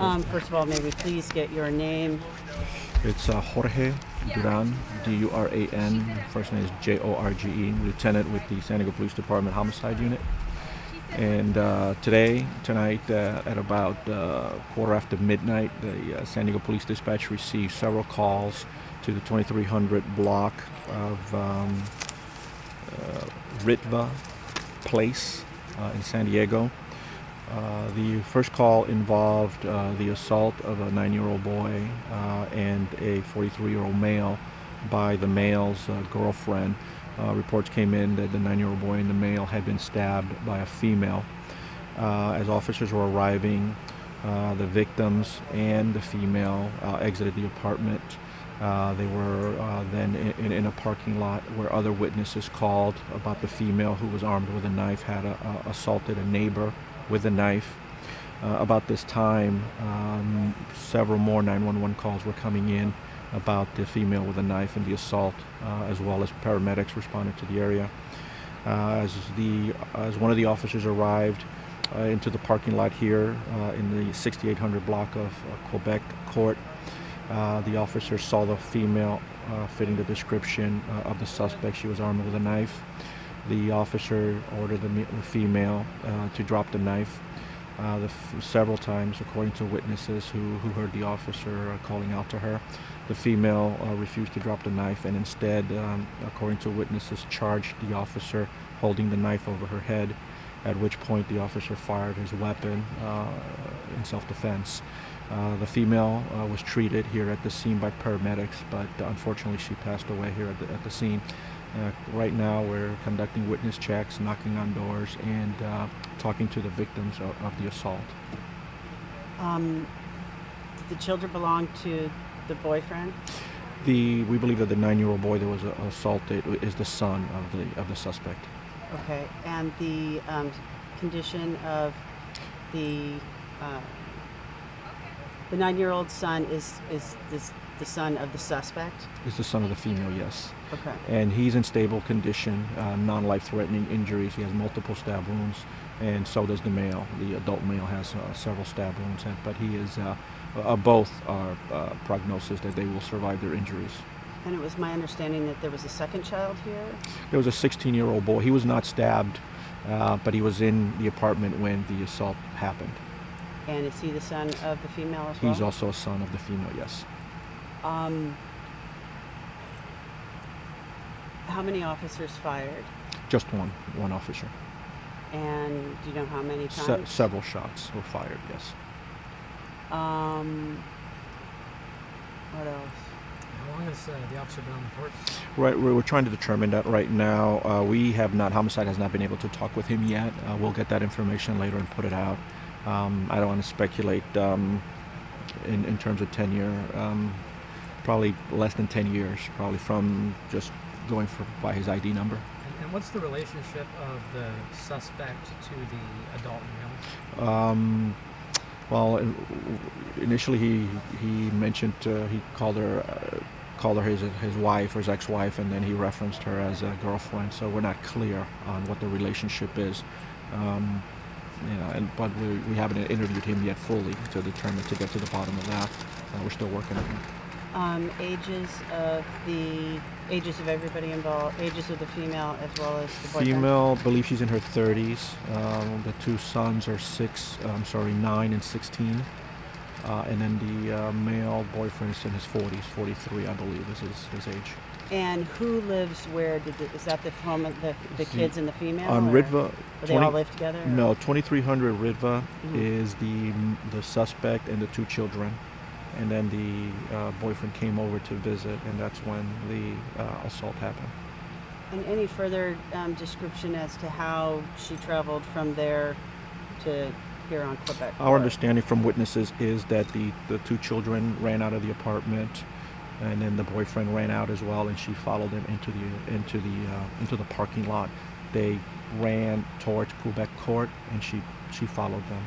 First of all, may we please get your name? It's Jorge Duran, D-U-R-A-N. First name is J-O-R-G-E, lieutenant with the San Diego Police Department Homicide Unit. And tonight, at about quarter after midnight, the San Diego Police Dispatch received several calls to the 2300 block of Ritva Place in San Diego. The first call involved the assault of a 9-year-old boy and a 43-year-old male by the male's girlfriend. Reports came in that the 9-year-old boy and the male had been stabbed by a female. As officers were arriving, the victims and the female exited the apartment. They were then in a parking lot where other witnesses called about the female who was armed with a knife had assaulted a neighbor with a knife. About this time, several more 911 calls were coming in about the female with a knife and the assault, as well as paramedics responded to the area. As one of the officers arrived into the parking lot here in the 6800 block of Quebec Court, the officer saw the female fitting the description of the suspect. She was armed with a knife. The officer ordered the female to drop the knife several times, according to witnesses who heard the officer calling out to her. The female refused to drop the knife and instead, according to witnesses, charged the officer holding the knife over her head, at which point the officer fired his weapon in self-defense. The female was treated here at the scene by paramedics, but unfortunately she passed away here at the scene. Right now we're conducting witness checks, knocking on doors, and talking to the victims of the assault. Did the children belong to the boyfriend? We believe that the 9-year-old boy that was assaulted is the son of the suspect. Okay, and the condition of the 9-year-old son is the son of the suspect? Is the son of the female, yes. Okay. And he's in stable condition, non-life-threatening injuries. He has multiple stab wounds, and so does the male. The adult male has several stab wounds, but he is both are prognosis that they will survive their injuries. And it was my understanding that there was a second child here? There was a 16-year-old boy. He was not stabbed, but he was in the apartment when the assault happened. And is he the son of the female as well? He's also a son of the female, yes. How many officers fired? Just one officer. And do you know how many times? Several shots were fired, yes. What else? How long has the officer been on the force? Right, we're trying to determine that right now. Homicide has not been able to talk with him yet. We'll get that information later and put it out. I don't want to speculate in terms of tenure. Probably less than 10 years, probably from just going by his ID number. And what's the relationship of the suspect to the adult male? Well, initially he mentioned he called her his wife or his ex-wife, and then he referenced her as a girlfriend. So we're not clear on what the relationship is. But we haven't interviewed him yet fully to get to the bottom of that. We're still working on it. Ages of everybody involved, ages of the female as well as the boyfriend? Female, believe she's in her 30s. The two sons are 9 and 16. And then the male boyfriend is in his 40s, 43 I believe is his age. And who lives where? Is that the home of the kids and the female? On Ritva. They all live together? No, 2300 Ritva is the suspect and the two children. And then the boyfriend came over to visit, and that's when the assault happened. And any further description as to how she traveled from there to here on Quebec? Our understanding from witnesses is that the two children ran out of the apartment, and then the boyfriend ran out as well, and she followed them into the parking lot. They ran towards Quebec Court, and she followed them,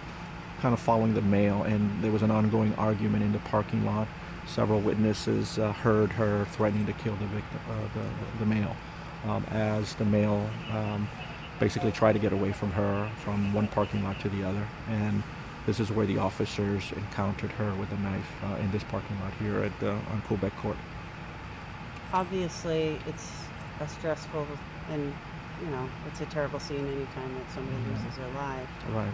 kind of following the male, and there was an ongoing argument in the parking lot. Several witnesses heard her threatening to kill the victim, the male, as the male basically tried to get away from her from one parking lot to the other. And This is where the officers encountered her with a knife in this parking lot here on Quebec Court. Obviously, it's a stressful and, it's a terrible scene anytime that somebody loses their life. Right.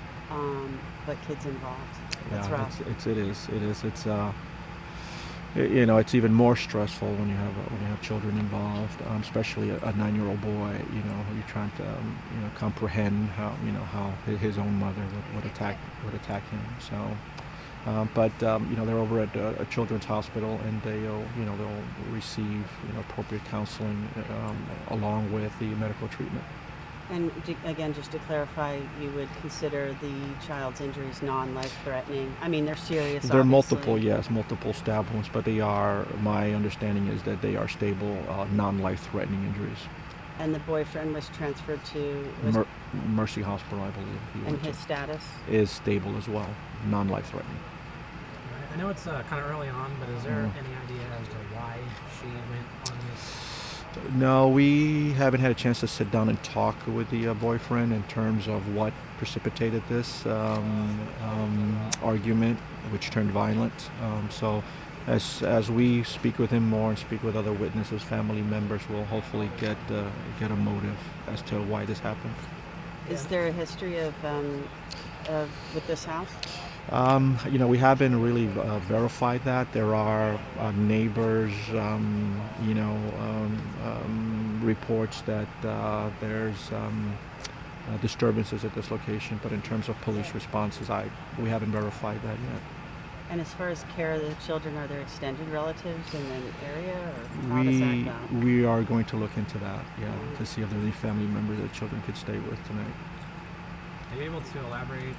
But kids involved. That's Yeah, rough. it is. It's it's even more stressful when you have children involved, especially a 9-year-old boy. You're trying to comprehend how his own mother would attack him. So, but they're over at a children's hospital, and they'll receive appropriate counseling along with the medical treatment. And again, just to clarify, you would consider the child's injuries non-life-threatening? I mean, they're serious, There are obviously. multiple stab wounds, but my understanding is that they are stable, non-life-threatening injuries. And the boyfriend was transferred to, Mercy Hospital, I believe. and his status? Is stable as well, non-life-threatening. I know it's kind of early on, but is there any idea as to why she went on this? No, we haven't had a chance to sit down and talk with the boyfriend in terms of what precipitated this argument, which turned violent. So as we speak with him more and speak with other witnesses, family members, we'll hopefully get a motive as to why this happened. Is there a history of with this house? We haven't really verified that. There are neighbors, reports that there's disturbances at this location, but in terms of police responses, we haven't verified that yet. And as far as care of the children, are there extended relatives in the area, or how does that go? We are going to look into that, to see if there are any family members that children could stay with tonight. Are you able to elaborate?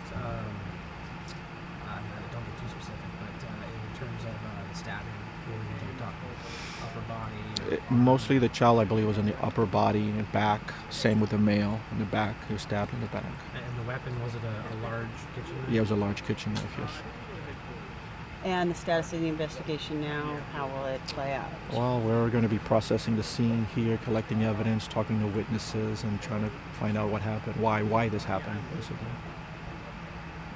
Don't get too specific, but in terms of the stabbing, were you talking upper body? Mostly the child, I believe, was in the upper body and back. Same with the male in the back. He was stabbed in the back. And the weapon, was it a large kitchen knife? Yeah, it was a large kitchen knife, yes. And the status of the investigation now, how will it play out? Well, we're going to be processing the scene here, collecting evidence, talking to witnesses, and trying to find out what happened, why this happened, basically.